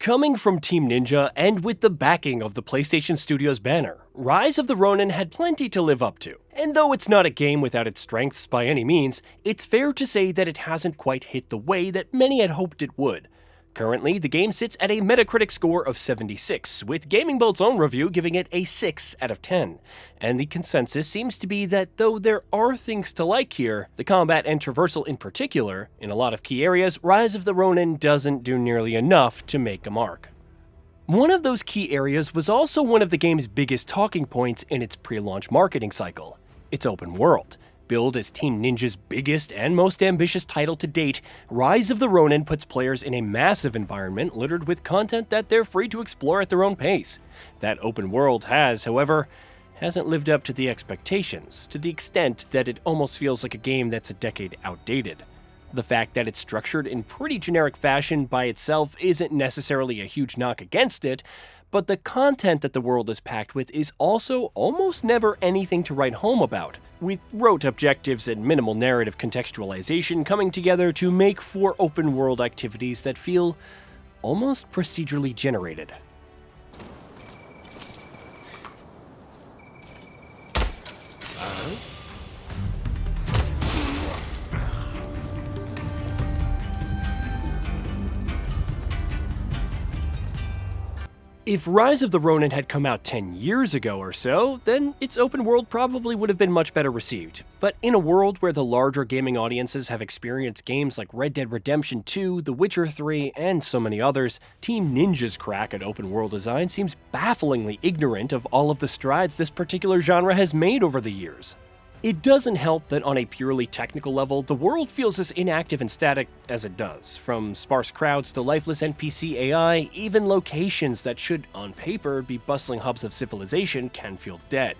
Coming from Team Ninja and with the backing of the PlayStation Studios banner, Rise of the Ronin had plenty to live up to. And though it's not a game without its strengths by any means, it's fair to say that it hasn't quite hit the way that many had hoped it would. Currently, the game sits at a Metacritic score of 76, with GamingBolt's own review giving it a 6 out of 10. And the consensus seems to be that though there are things to like here, the combat and traversal in particular, in a lot of key areas, Rise of the Ronin doesn't do nearly enough to make a mark. One of those key areas was also one of the game's biggest talking points in its pre-launch marketing cycle: its open world. Billed as Team Ninja's biggest and most ambitious title to date, Rise of the Ronin puts players in a massive environment littered with content that they're free to explore at their own pace. That open world however, hasn't lived up to the expectations, to the extent that it almost feels like a game that's a decade outdated. The fact that it's structured in pretty generic fashion by itself isn't necessarily a huge knock against it, but the content that the world is packed with is also almost never anything to write home about, with rote objectives and minimal narrative contextualization coming together to make for open-world activities that feel almost procedurally generated. If Rise of the Ronin had come out 10 years ago or so, then its open world probably would have been much better received. But in a world where the larger gaming audiences have experienced games like Red Dead Redemption 2, The Witcher 3, and so many others, Team Ninja's crack at open world design seems bafflingly ignorant of all of the strides this particular genre has made over the years. It doesn't help that on a purely technical level, the world feels as inactive and static as it does. From sparse crowds to lifeless NPC AI, even locations that should, on paper, be bustling hubs of civilization can feel dead.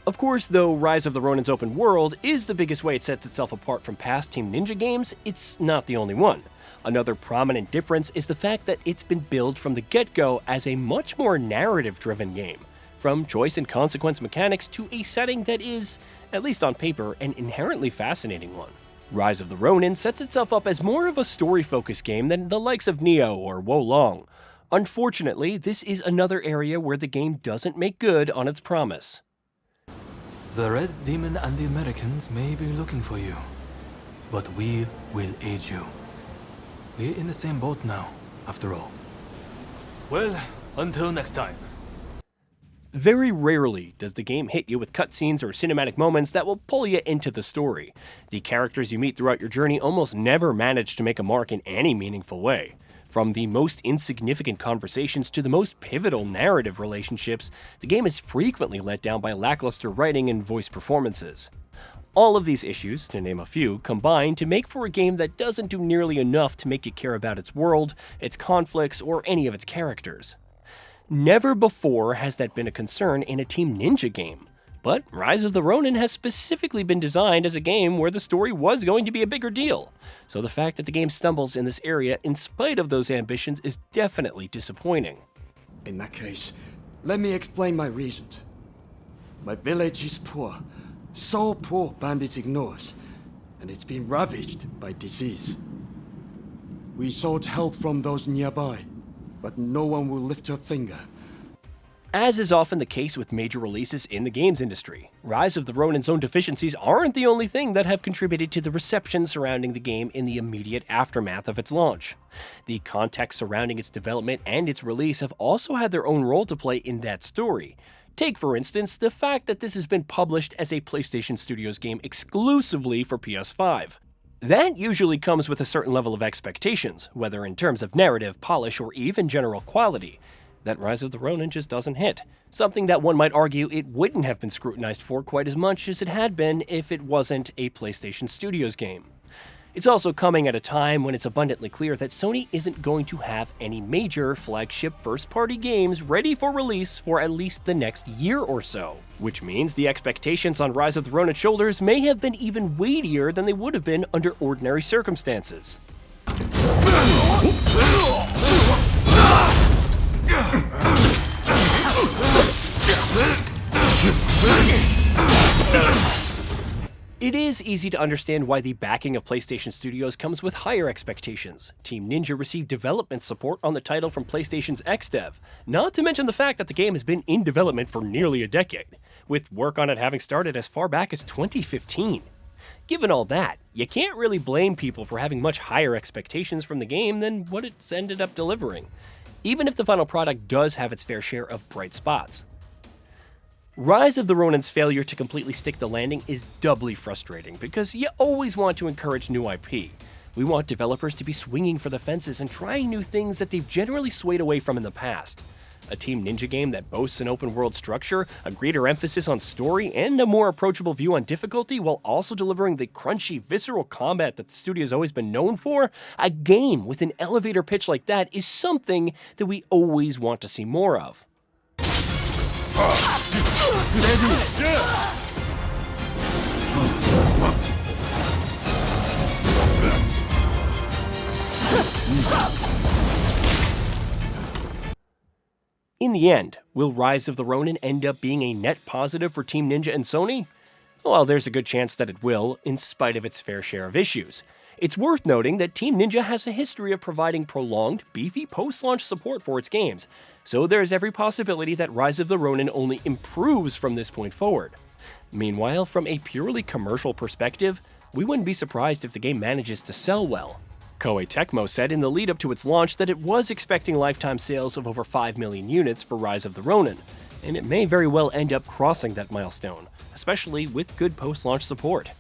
Of course, though Rise of the Ronin's open world is the biggest way it sets itself apart from past Team Ninja games, it's not the only one. Another prominent difference is the fact that it's been billed from the get-go as a much more narrative-driven game. From choice and consequence mechanics to a setting that is, at least on paper, an inherently fascinating one. Rise of the Ronin sets itself up as more of a story-focused game than the likes of Nioh or Wo Long. Unfortunately, this is another area where the game doesn't make good on its promise. The Red Demon and the Americans may be looking for you, but we will aid you. We're in the same boat now, after all. Well, until next time. Very rarely does the game hit you with cutscenes or cinematic moments that will pull you into the story. The characters you meet throughout your journey almost never manage to make a mark in any meaningful way. From the most insignificant conversations to the most pivotal narrative relationships, the game is frequently let down by lackluster writing and voice performances. All of these issues, to name a few, combine to make for a game that doesn't do nearly enough to make you care about its world, its conflicts, or any of its characters. Never before has that been a concern in a Team Ninja game, but Rise of the Ronin has specifically been designed as a game where the story was going to be a bigger deal, so the fact that the game stumbles in this area in spite of those ambitions is definitely disappointing. In that case, let me explain my reasons. My village is poor, so poor bandits ignore us, and it's been ravaged by disease. We sought help from those nearby, but no one will lift a finger. As is often the case with major releases in the games industry, Rise of the Ronin's own deficiencies aren't the only thing that have contributed to the reception surrounding the game in the immediate aftermath of its launch. The context surrounding its development and its release have also had their own role to play in that story. Take, for instance, the fact that this has been published as a PlayStation Studios game exclusively for PS5. That usually comes with a certain level of expectations, whether in terms of narrative, polish, or even general quality. That Rise of the Ronin just doesn't hit. Something that one might argue it wouldn't have been scrutinized for quite as much as it had been if it wasn't a PlayStation Studios game. It's also coming at a time when it's abundantly clear that Sony isn't going to have any major flagship first-party games ready for release for at least the next year or so, which means the expectations on Rise of the Ronin's shoulders may have been even weightier than they would have been under ordinary circumstances. It is easy to understand why the backing of PlayStation Studios comes with higher expectations. Team Ninja received development support on the title from PlayStation's XDev, not to mention the fact that the game has been in development for nearly a decade, with work on it having started as far back as 2015. Given all that, you can't really blame people for having much higher expectations from the game than what it's ended up delivering, even if the final product does have its fair share of bright spots. Rise of the Ronin's failure to completely stick the landing is doubly frustrating because you always want to encourage new IP. We want developers to be swinging for the fences and trying new things that they've generally swayed away from in the past. A Team Ninja game that boasts an open-world structure, a greater emphasis on story, and a more approachable view on difficulty while also delivering the crunchy, visceral combat that the studio's always been known for, a game with an elevator pitch like that is something that we always want to see more of. In the end, will Rise of the Ronin end up being a net positive for Team Ninja and Sony? Well, there's a good chance that it will, in spite of its fair share of issues. It's worth noting that Team Ninja has a history of providing prolonged, beefy post-launch support for its games, so there's every possibility that Rise of the Ronin only improves from this point forward. Meanwhile, from a purely commercial perspective, we wouldn't be surprised if the game manages to sell well. Koei Tecmo said in the lead-up to its launch that it was expecting lifetime sales of over 5 million units for Rise of the Ronin, and it may very well end up crossing that milestone, especially with good post-launch support.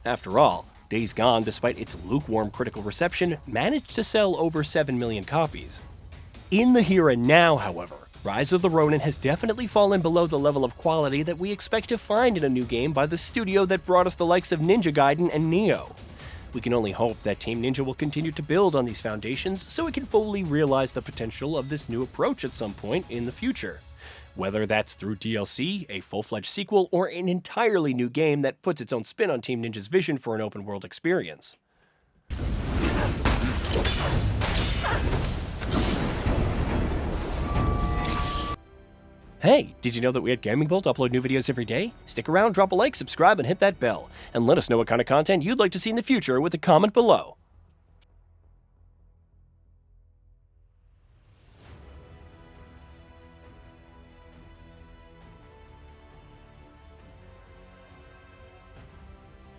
After all, Days Gone, despite its lukewarm critical reception, managed to sell over 7 million copies. In the here and now, however, Rise of the Ronin has definitely fallen below the level of quality that we expect to find in a new game by the studio that brought us the likes of Ninja Gaiden and Nioh. We can only hope that Team Ninja will continue to build on these foundations so it can fully realize the potential of this new approach at some point in the future. Whether that's through DLC, a full-fledged sequel, or an entirely new game that puts its own spin on Team Ninja's vision for an open-world experience. Hey, did you know that we at GamingBolt upload new videos every day? Stick around, drop a like, subscribe, and hit that bell. And let us know what kind of content you'd like to see in the future with a comment below.